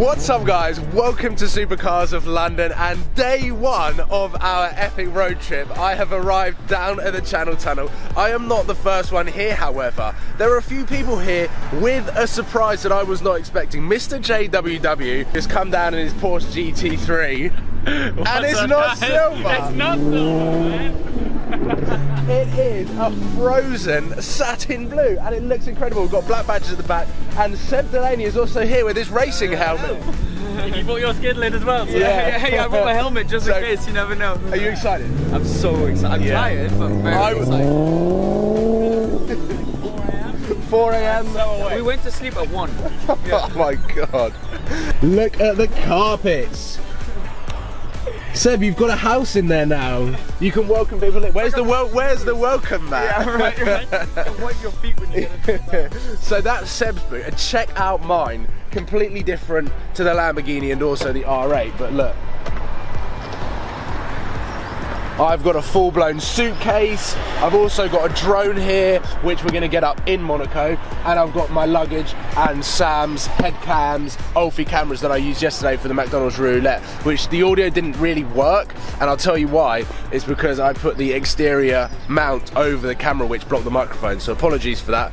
What's up guys, welcome to Supercars of London and day one of our epic road trip. I have arrived down at the Channel Tunnel. I am not the first one here, however. There are a few people here with a surprise that I was not expecting. Mr. JWW has come down in his Porsche GT3 and it's not silver. It's not silver, man. It is a frozen satin blue and it looks incredible. We've got black badges at the back and Seb Delaney is also here with his racing helmet. You bought your skid lid as well, so yeah. Hey, I bought my helmet just in case, you never know. Are you excited? I'm so excited. I'm tired, but very excited. 4 AM? We went to sleep at 1. Oh my god. Look at the carpets. Seb, you've got a house in there now. You can welcome people in. Where's the welcome mat? Yeah, right. Wipe your feet when you get it. So that's Seb's boot, and check out mine. Completely different to the Lamborghini and also the R8, but look. I've got a full-blown suitcase. I've also got a drone here, which we're gonna get up in Monaco. And I've got my luggage and Sam's head cams, Ulfi cameras that I used yesterday for the McDonald's roulette, which the audio didn't really work. And I'll tell you why. It's because I put the exterior mount over the camera, which blocked the microphone. So apologies for that.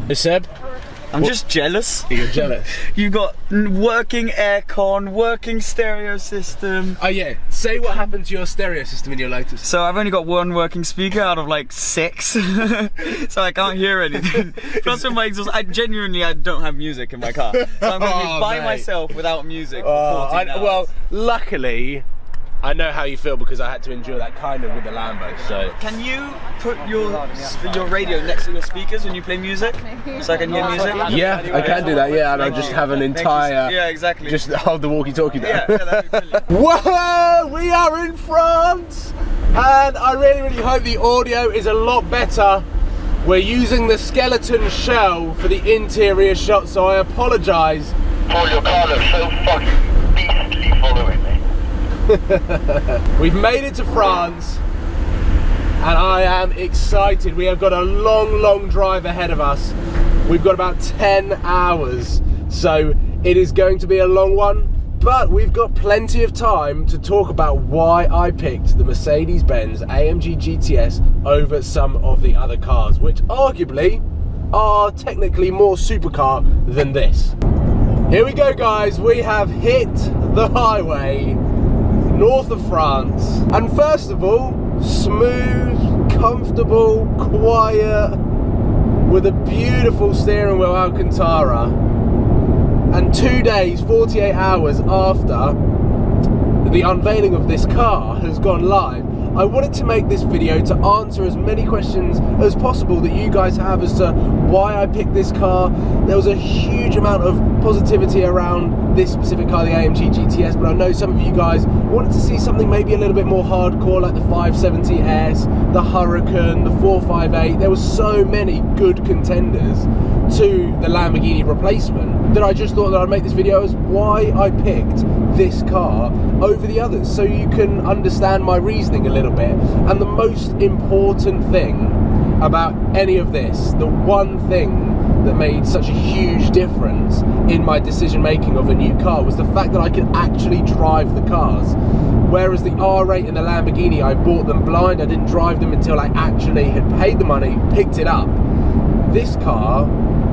Hey Seb? I'm just jealous. You're jealous? You got working aircon, working stereo system. Oh yeah, say what happened to your stereo system in your latest. So I've only got one working speaker out of like 6, so I can't hear anything. Plus with my exhaust, I don't have music in my car. So I'm going to be by myself without music for 14 hours. Well, luckily, I know how you feel because I had to endure that kind of with the Lambo, so. Can you put your radio next to your speakers when you play music? So I can hear music? Yeah, I can do that, yeah, and I'll just have an entire... Yeah, exactly. Just hold the walkie-talkie down. Yeah, that'd be brilliant. Whoa! We are in France! And I really hope the audio is a lot better. We're using the skeleton shell for the interior shot, so I apologise. Paul, your car looks so fucking beastly following me. We've made it to France and I am excited. We have got a long drive ahead of us. We've got about 10 hours, so it is going to be a long one, but we've got plenty of time to talk about why I picked the Mercedes-Benz AMG GTS over some of the other cars, which arguably are technically more supercar than this. Here we go guys, we have hit the highway north of France, and first of all, smooth, comfortable, quiet, with a beautiful steering wheel Alcantara. And 2 days, 48 hours after the unveiling of this car has gone live, I wanted to make this video to answer as many questions as possible that you guys have as to why I picked this car. There was a huge amount of positivity around this specific car, the AMG GTS, but I know some of you guys wanted to see something maybe a little bit more hardcore, like the 570S, the Huracan, the 458. There were so many good contenders to the Lamborghini replacement that I just thought that I'd make this video as why I picked this car over the others, so you can understand my reasoning a little bit. And the most important thing about any of this, the one thing that made such a huge difference in my decision making of a new car, was the fact that I could actually drive the cars. Whereas the R8 and the Lamborghini, I bought them blind, I didn't drive them until I actually had paid the money, picked it up. This car,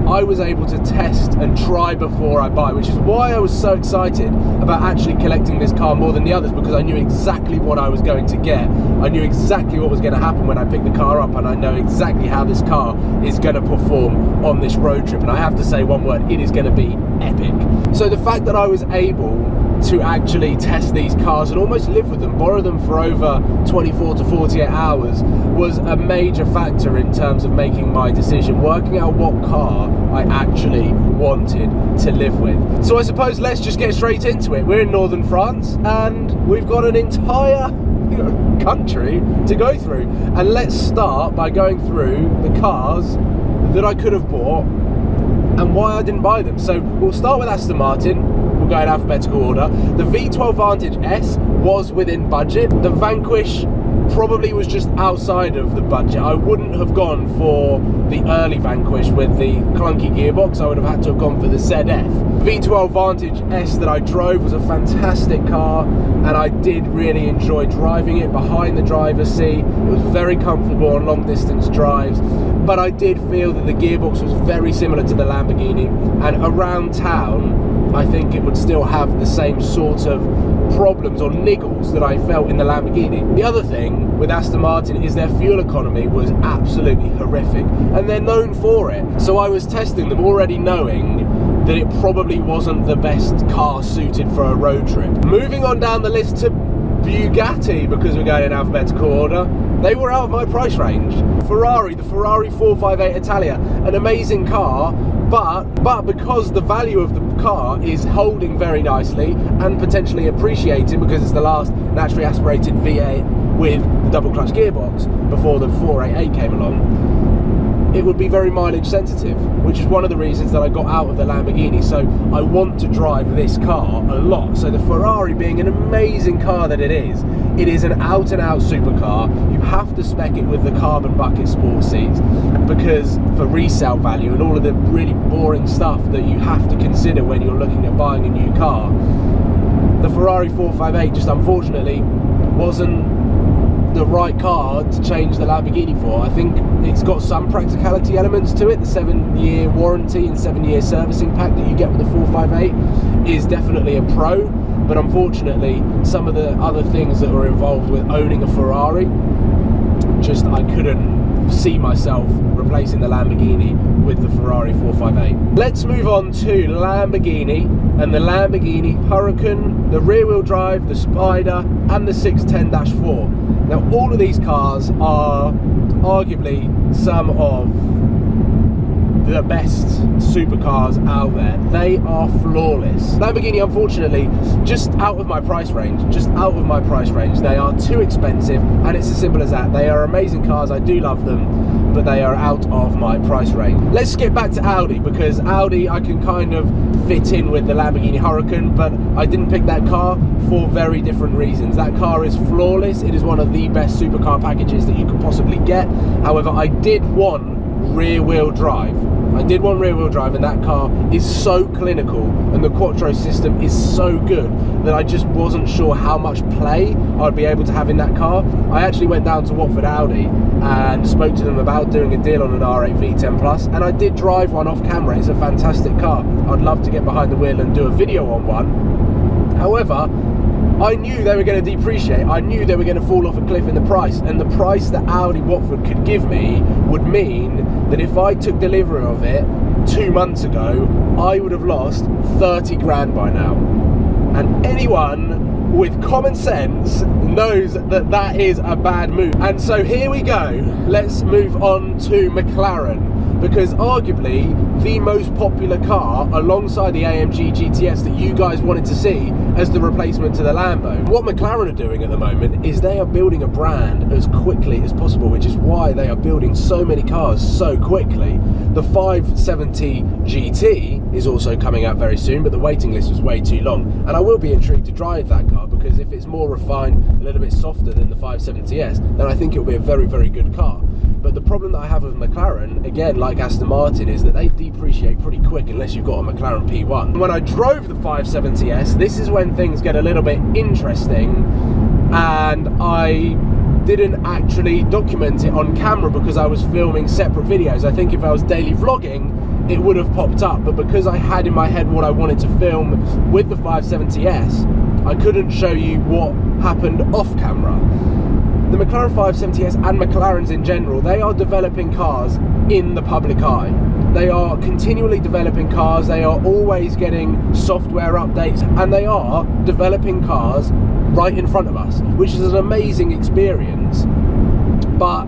I was able to test and try before I buy, which is why I was so excited about actually collecting this car more than the others, because I knew exactly what I was going to get. I knew exactly what was going to happen when I picked the car up, and I know exactly how this car is going to perform on this road trip. And I have to say one word, it is going to be epic. So the fact that I was able to actually test these cars and almost live with them, borrow them for over 24 to 48 hours, was a major factor in terms of making my decision, working out what car I actually wanted to live with. So I suppose let's just get straight into it. We're in northern France and we've got an entire country to go through, and let's start by going through the cars that I could have bought and why I didn't buy them. So we'll start with Aston Martin. We'll go in alphabetical order. The V12 Vantage S was within budget. The Vanquish probably was just outside of the budget. I wouldn't have gone for the early Vanquish with the clunky gearbox. I would have had to have gone for the ZF. V12 Vantage S that I drove was a fantastic car, and I did really enjoy driving it behind the driver's seat. It was very comfortable on long distance drives, but I did feel that the gearbox was very similar to the Lamborghini, and around town I think it would still have the same sort of problems or niggles that I felt in the Lamborghini. The other thing with Aston Martin is their fuel economy was absolutely horrific, and they're known for it. So I was testing them already knowing that it probably wasn't the best car suited for a road trip. Moving on down the list to Bugatti, because we're going in alphabetical order, they were out of my price range. Ferrari, the Ferrari 458 Italia, an amazing car, but because the value of the car is holding very nicely and potentially appreciating because it's the last naturally aspirated V8 with the double clutch gearbox before the 488 came along, it would be very mileage sensitive, which is one of the reasons that I got out of the Lamborghini. So I want to drive this car a lot. So the Ferrari, being an amazing car that it is an out and out supercar. You have to spec it with the carbon bucket sport seats because for resale value and all of the really boring stuff that you have to consider when you're looking at buying a new car. The Ferrari 458 just unfortunately wasn't the right car to change the Lamborghini for. I think it's got some practicality elements to it. The 7-year warranty and 7-year servicing pack that you get with the 458 is definitely a pro, but unfortunately some of the other things that were involved with owning a Ferrari, just I couldn't see myself replacing the Lamborghini with the Ferrari 458. Let's move on to Lamborghini and the Lamborghini Huracan, the rear-wheel drive, the Spider and the 610-4. Now all of these cars are arguably some of the best supercars out there. They are flawless. Lamborghini, unfortunately, just out of my price range. They are too expensive, and it's as simple as that. They are amazing cars, I do love them, but they are out of my price range. Let's skip back to Audi, because Audi I can kind of fit in with the Lamborghini Huracan, but I didn't pick that car for very different reasons. That car is flawless. It is one of the best supercar packages that you could possibly get. However, I did want rear-wheel drive. And that car is so clinical and the Quattro system is so good that I just wasn't sure how much play I'd be able to have in that car. I actually went down to Watford Audi and spoke to them about doing a deal on an R8 V10 Plus, and I did drive one off camera. It's a fantastic car. I'd love to get behind the wheel and do a video on one. However, I knew they were going to depreciate. I knew they were going to fall off a cliff in the price, and the price that Audi Watford could give me would mean that if I took delivery of it 2 months ago, I would have lost 30 grand by now. And anyone with common sense knows that that is a bad move. And so here we go. Let's move on to McLaren, because arguably the most popular car alongside the AMG GTS that you guys wanted to see as the replacement to the Lambo. What McLaren are doing at the moment is they are building a brand as quickly as possible, which is why they are building so many cars so quickly. The 570 GT is also coming out very soon, but the waiting list was way too long, and I will be intrigued to drive that car, because if it's more refined, a little bit softer than the 570S, then I think it'll be a very, very good car. But the problem that I have with McLaren, again, like Aston Martin, is that they depreciate pretty quick unless you've got a McLaren P1. When I drove the 570S, this is when things get a little bit interesting, and I didn't actually document it on camera because I was filming separate videos. I think if I was daily vlogging, it would have popped up, but because I had in my head what I wanted to film with the 570S, I couldn't show you what happened off camera. The McLaren 570S and McLarens in general, they are developing cars in the public eye. They are continually developing cars, they are always getting software updates, and they are developing cars right in front of us, which is an amazing experience. But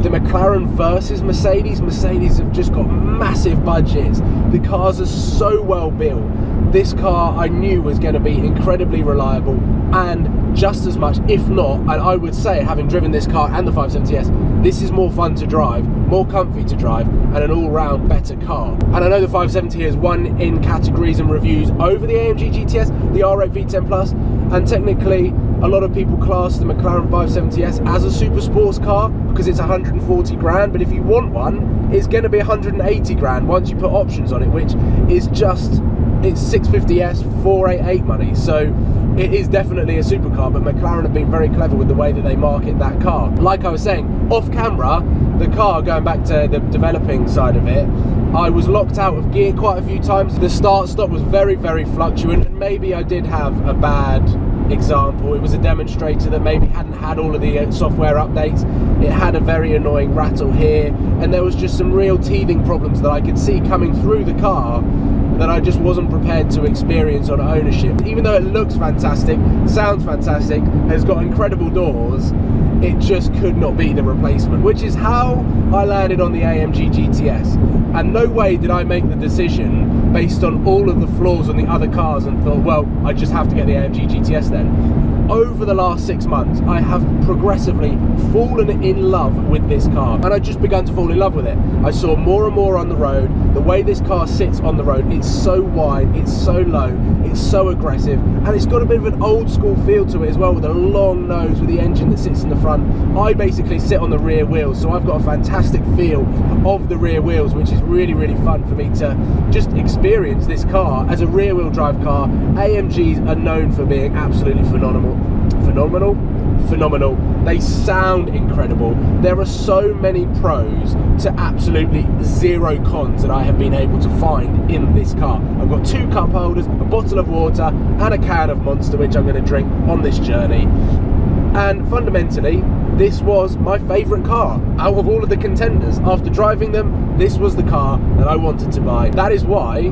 the McLaren versus Mercedes have just got massive budgets. The cars are so well built. This car I knew was going to be incredibly reliable, and just as much, if not, and I would say, having driven this car and the 570S, this is more fun to drive, more comfy to drive, and an all-round better car. And I know the 570 has won in categories and reviews over the AMG GTS, the R8 V10 Plus, and technically a lot of people class the McLaren 570S as a super sports car because it's 140 grand, but if you want one, it's going to be 180 grand once you put options on it, which is just, it's 650S 488 money. So it is definitely a supercar, but McLaren have been very clever with the way that they market that car. Like I was saying, off camera, the car, going back to the developing side of it, I was locked out of gear quite a few times. The start-stop was very, very fluctuant, and maybe I did have a bad example. It was a demonstrator that maybe hadn't had all of the software updates. It had a very annoying rattle here, and there was just some real teething problems that I could see coming through the car that I just wasn't prepared to experience on ownership. Even though it looks fantastic, sounds fantastic, has got incredible doors, it just could not be the replacement, which is how I landed on the AMG GTS. And no way did I make the decision based on all of the flaws on the other cars and thought, well, I just have to get the AMG GTS then. Over the last 6 months, I have progressively fallen in love with this car, and I just begun to fall in love with it. I saw more and more on the road. The way this car sits on the road, it's so wide, it's so low, it's so aggressive, and it's got a bit of an old school feel to it as well, with a long nose, with the engine that sits in the front. I basically sit on the rear wheels, so I've got a fantastic feel of the rear wheels, which is really, really fun for me to just experience this car as a rear wheel drive car. AMGs are known for being absolutely phenomenal. They sound incredible. There are so many pros to absolutely zero cons that I have been able to find in this car. I've got 2 cup holders, a bottle of water, and a can of Monster, which I'm going to drink on this journey. And fundamentally, this was my favourite car out of all of the contenders. After driving them, this was the car that I wanted to buy. That is why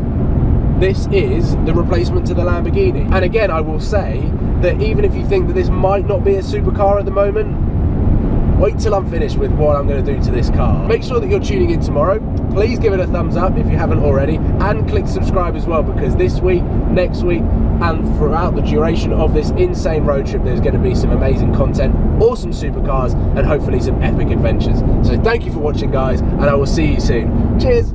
this is the replacement to the Lamborghini. And again, I will say that even if you think that this might not be a supercar at the moment, wait till I'm finished with what I'm going to do to this car. Make sure that you're tuning in tomorrow. Please give it a thumbs up if you haven't already, and click subscribe as well, because this week, next week, and throughout the duration of this insane road trip, there's going to be some amazing content, awesome supercars, and hopefully some epic adventures. So thank you for watching, guys, and I will see you soon. Cheers!